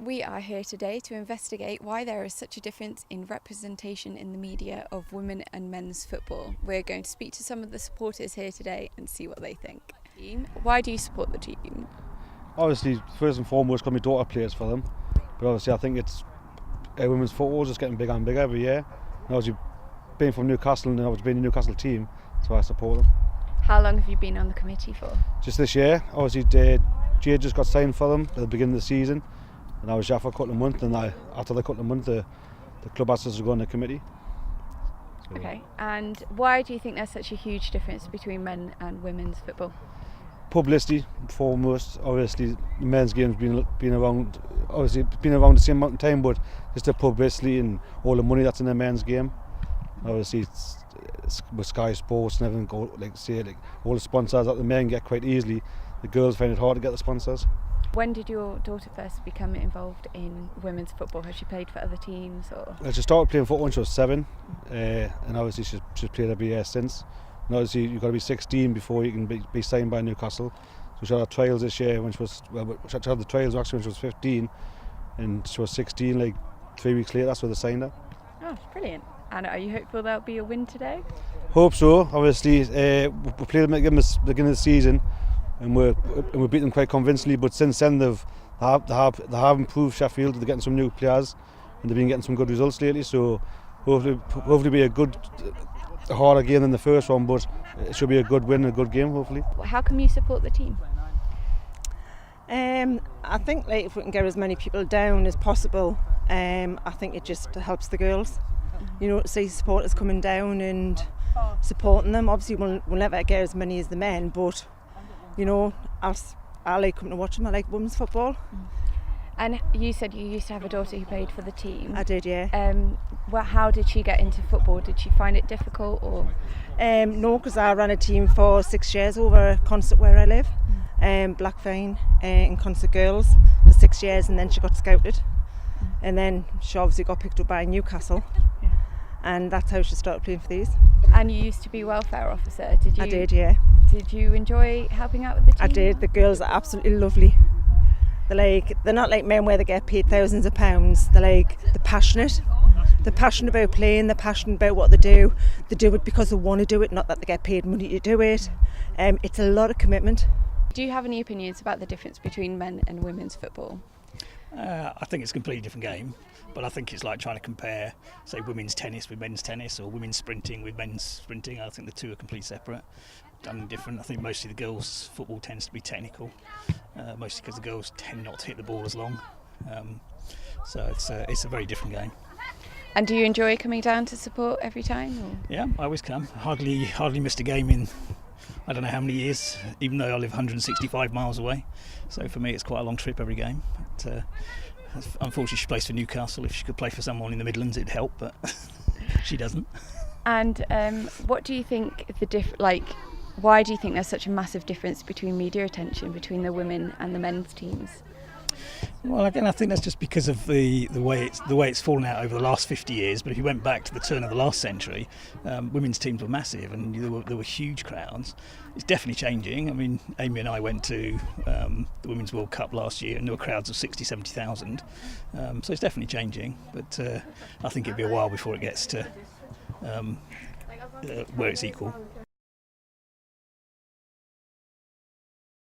We are here today to investigate why there is such a difference in representation in the media of women and men's football. We're going to speak to some of the supporters here today and see what they think. Why do you support the team? Obviously, first and foremost, because my daughter plays for them. But obviously, I think it's women's football is just getting bigger and bigger every year. And obviously, being from Newcastle and obviously being a Newcastle team, that's why I support them. How long have you been on the committee for? Just this year, obviously, Jade just got signed for them at the beginning of the season. And I was there for a couple of months, and after the couple of months, the club asked us to go on the committee. So, okay, and why do you think there's such a huge difference between men and women's football? Publicity, foremost. Obviously, the men's game's been around. Obviously, been around the same amount of time, but just the publicity and all the money that's in the men's game. Obviously, it's with Sky Sports and everything. All the sponsors that the men get quite easily, the girls find it hard to get the sponsors. When did your daughter first become involved in women's football? Has she played for other teams? Or? She started playing football when she was 7, and obviously she's played every year since. And obviously you've got to be 16 before you can be signed by Newcastle. So she had her trials this year when she had the trials actually when she was 15, and she was 16 like 3 weeks later. That's where they signed her. Oh, brilliant! And are you hopeful there'll be a win today? Hope so. Obviously, we played them at the beginning of the season. And we beat them quite convincingly, but since then they have improved Sheffield. They're getting some new players, and they've been getting some good results lately. So hopefully be a harder game than the first one, but it should be a good win, a good game. Hopefully. How come you support the team? I think if we can get as many people down as possible, I think it just helps the girls. You know, to see supporters coming down and supporting them. Obviously, we'll never get as many as the men, but. You know, I like coming to watch them. I like women's football. And you said you used to have a daughter who played for the team. I did, yeah. How did she get into football? Did she find it difficult, or? No, because I ran a team for 6 years over Concert where I live, Blackvine in Concert Girls for 6 years, and then she got scouted, and then she obviously got picked up by Newcastle, and that's how she started playing for these. And you used to be welfare officer, did you? I did, yeah. Did you enjoy helping out with the team? I did. The girls are absolutely lovely. They're not like men where they get paid thousands of pounds. They're passionate. They're passionate about playing. They're passionate about what they do. They do it because they want to do it, not that they get paid money to do it. It's a lot of commitment. Do you have any opinions about the difference between men and women's football? I think it's a completely different game, but I think it's like trying to compare, say, women's tennis with men's tennis, or women's sprinting with men's sprinting. I think the two are completely separate and different. I think mostly the girls' football tends to be technical, mostly because the girls tend not to hit the ball as long. So it's a very different game. And do you enjoy coming down to support every time? Or? Yeah, I always come. Hardly missed a game in I don't know how many years, even though I live 165 miles away. So for me, it's quite a long trip every game. But, unfortunately, she plays for Newcastle. If she could play for someone in the Midlands, it'd help, but she doesn't. And what do you think why do you think there's such a massive difference between media attention between the women and the men's teams? Well, again, I think that's just because of the way it's fallen out over the last 50 years. But if you went back to the turn of the last century, women's teams were massive, and there were huge crowds. It's definitely changing. I mean, Amy and I went to the Women's World Cup last year, and there were crowds of 60,000-70,000. So it's definitely changing. But I think it'll be a while before it gets to where it's equal.